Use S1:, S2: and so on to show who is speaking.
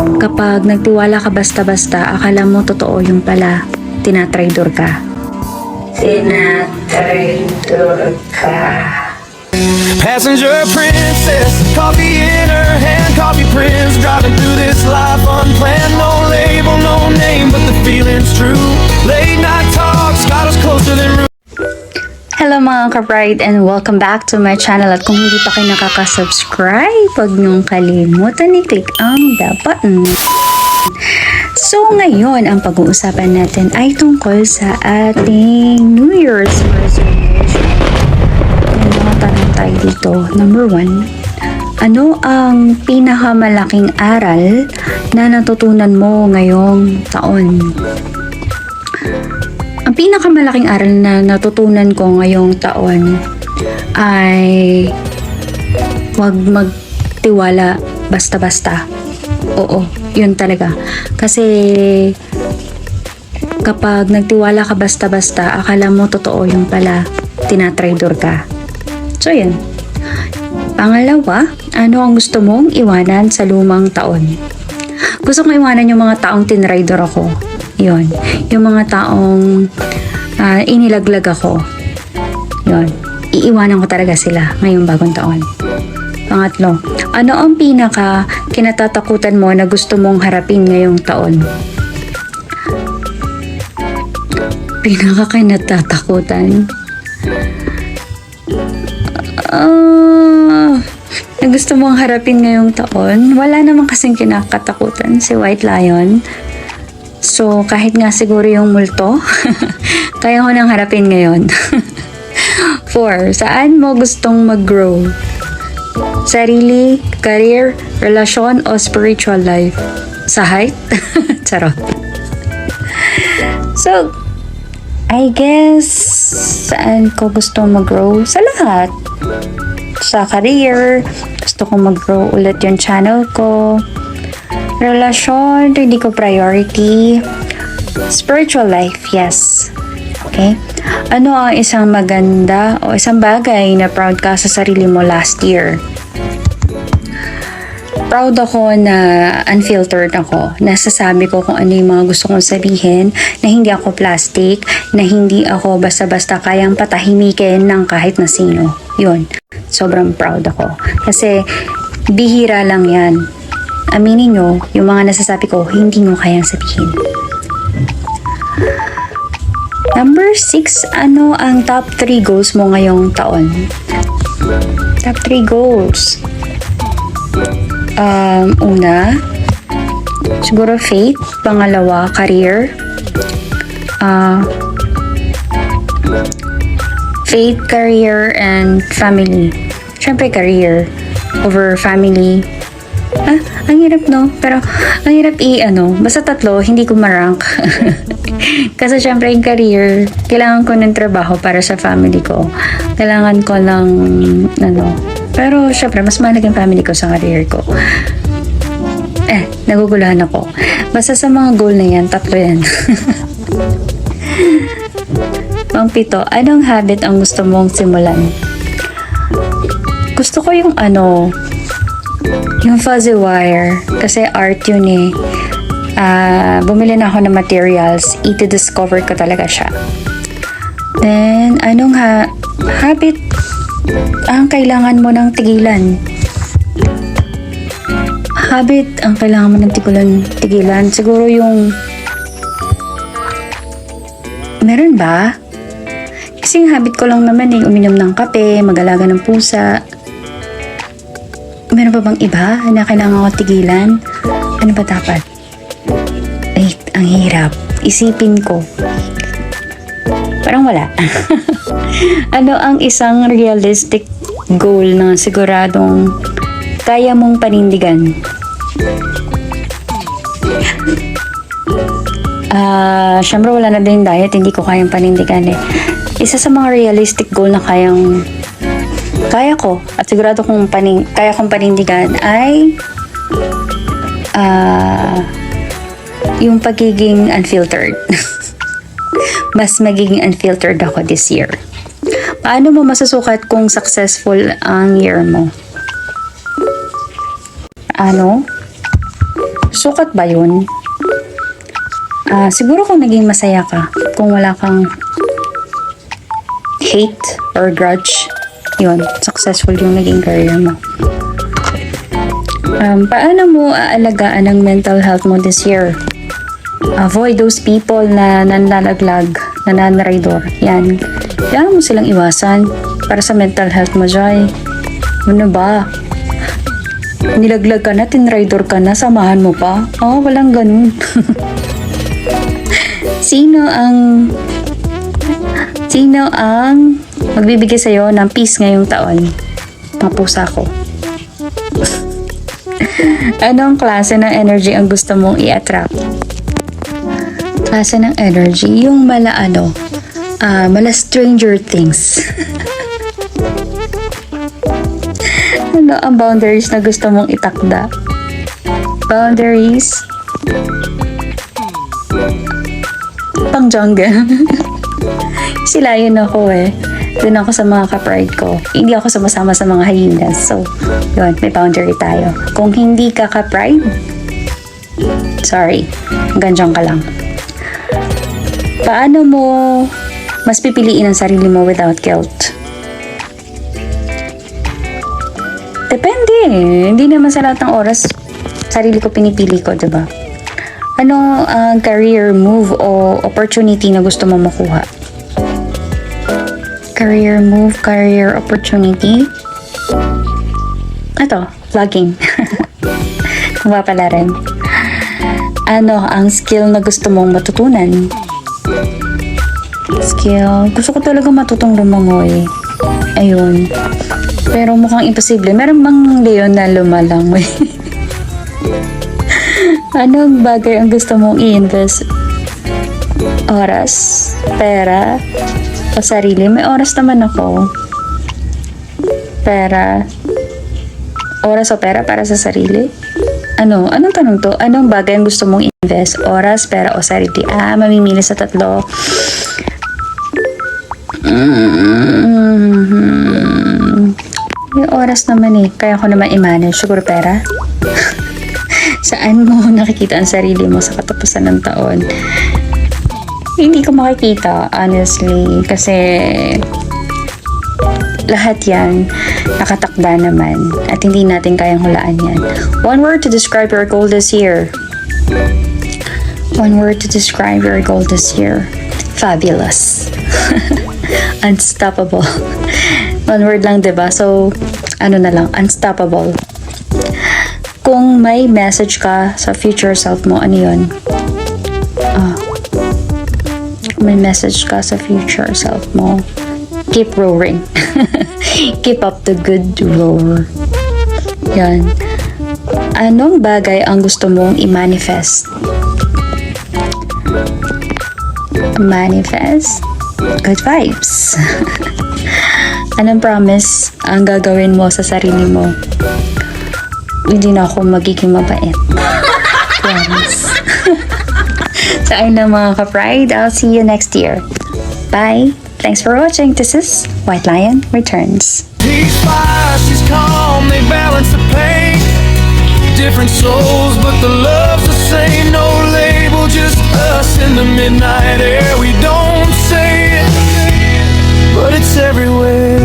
S1: Kapag nagtiwala ka basta-basta, akala mo totoo, yung pala, tinatraidor ka. Tinatraidor ka.
S2: Passenger princess, coffee in her hand, coffee prince, driving through this life unplanned. No label, no name, but the feeling's true. Late night talks got us closer than.
S1: Hello mga ka-pride and welcome back to my channel. At kung hindi pa kayo nakaka-subscribe, huwag niyong kalimutan i-click ang bell button. So ngayon, ang pag-uusapan natin ay tungkol sa ating New Year's resolution. May mga tanong tayo dito. Number 1, ano ang pinakamalaking aral na natutunan mo ngayong taon? Ang pinakamalaking aral na natutunan ko ngayong taon ay huwag magtiwala basta-basta. Oo, yun talaga. Kasi kapag nagtiwala ka basta-basta, akala mo totoo, yung pala, tinatraidor ka. So yun. Pangalawa, ano ang gusto mong iwanan sa lumang taon? Gusto kong iwanan yung mga taong tinraidor ako. Yun. Yung mga taong inilaglag ako. Yun. Iiwanan ko talaga sila ngayong bagong taon. Pangatlo, ano ang pinaka kinatatakutan mo na gusto mong harapin ngayong taon? Pinaka kinatatakutan? Na gusto mong harapin ngayong taon? Wala namang kasing kinakatakutan si White Lion. So, kahit nga siguro yung multo, kaya ko nang harapin ngayon. 4. Saan mo gustong mag-grow? Sarili, career, relasyon, o spiritual life? Sa height? Charot. So, I guess, saan ko gustong mag-grow? Sa lahat. Sa career, gusto kong mag-grow ulit yung channel ko. Relasyon, hindi ko priority. Spiritual life, yes. Okay? Ano ang isang maganda o isang bagay na proud ka sa sarili mo last year? Proud ako na unfiltered ako. Nasasabi ko kung ano yung mga gusto kong sabihin, na hindi ako plastic, na hindi ako basta-basta kayang patahimikin ng kahit na sino. Yun. Sobrang proud ako. Kasi bihira lang yan. Aminin nyo, yung mga nasasabi ko, hindi nyo kayang sabihin. Number 6, ano ang top 3 goals mo ngayong taon? Top 3 goals. Una, siguro faith. Pangalawa, career. Faith, career, and family. Siyempre, career over family. Ang hirap, no? Pero, ang hirap basta tatlo, hindi ko ma-rank. Kasi syempre yung career, kailangan ko ng trabaho para sa family ko. Kailangan ko ng, pero syempre, mas mahalaga yung family ko sa career ko. Naguguluhan ako. Basta sa mga goal na yan, tatlo yan. Pang-7, anong habit ang gusto mong simulan? Gusto ko yung yung fuzzy wire, kasi art yun eh. Bumili na ako ng materials, i-discover ko talaga siya. Then, anong habit ang kailangan mo ng tigilan? Habit ang kailangan mo ng tigilan? Siguro yung meron ba? Kasi yung habit ko lang naman uminom ng kape, mag-alaga ng pusa. Meron pa bang iba na kailangan ko tigilan? Ano ba dapat? Wait, ang hirap. Isipin ko. Parang wala. Ano ang isang realistic goal na siguradong kaya mong panindigan? Syempre wala na din diet, hindi ko kayang panindigan eh. Isa sa mga realistic goal na kaya ko at sigurado kong kaya kong panindigan ay yung pagiging unfiltered. Mas magiging unfiltered ako this year. Paano mo masusukat kung successful ang year mo? sukat ba yun? Siguro kung naging masaya ka, kung wala kang hate or grudge, yun, successful yung naging career mo. Paano mo aalagaan ang mental health mo this year? Avoid those people na nanlalaglag, nananraidor. Yan. Kailangan mo silang iwasan para sa mental health mo, Joy. Ano ba? Nilaglag ka na, tinraidor ka na, samahan mo pa? Walang ganun. Sino ang magbibigay sa'yo ng peace ngayong taon? Mapusa ko. Anong klase ng energy ang gusto mong i-attract? Klase ng energy, yung mala Stranger Things. Ano ang boundaries na gusto mong itakda? Boundaries? Pang jungle. Silayan ako Doon ako sa mga ka-pride ko. Hindi ako sumasama sa mga hyenas. So, yun, may boundary tayo. Kung hindi ka ka-pride, sorry, hanggang dyan ka lang. Paano mo mas pipiliin ang sarili mo without guilt? Depende. Hindi naman sa lahat ng oras sarili ko pinipili ko, diba? Ano ang career move o opportunity na gusto mo makuha? Career move, career opportunity? Ito, vlogging. Kung pala rin. Ano ang skill na gusto mong matutunan? Skill. Gusto ko talaga matutong lumangoy. Ayun. Pero mukhang imposible. Meron bang leon na lumalangoy? Anong bagay ang gusto mong i-invest? Oras? Pera? O sarili? May oras naman ako. Pera? Oras o pera para sa sarili? Anong tanong to? Anong bagay ang gusto mong invest? Oras, pera o sarili? Mamimili sa tatlo. May oras naman kaya ko naman i-manage. Siguro pera? Saan mo nakikita ang sarili mo sa katapusan ng taon? Hindi ko makikita, honestly. Kasi lahat yan nakatakda naman. At hindi natin kayang hulaan yan. One word to describe your goal this year. One word to describe your goal this year. Fabulous. Unstoppable. One word lang, diba? So, na lang, unstoppable. Kung may message ka sa future self mo, ano yun? Kung may message ka sa future self mo, keep roaring. Keep up the good roar. Yan. Anong bagay ang gusto mong i-manifest? Manifest? Good vibes. Anong promise ang gagawin mo sa sarili mo? Hindi na ako magiging mabait. Promise. So, ayun lang mga ka-pride. I'll see you next year. Bye. Thanks for watching. This is White Lion Returns.
S2: He's fire, she's calm, they balance the pain. Different souls, but the love's the same. No label, just us in the midnight air. We don't say it, but it's everywhere.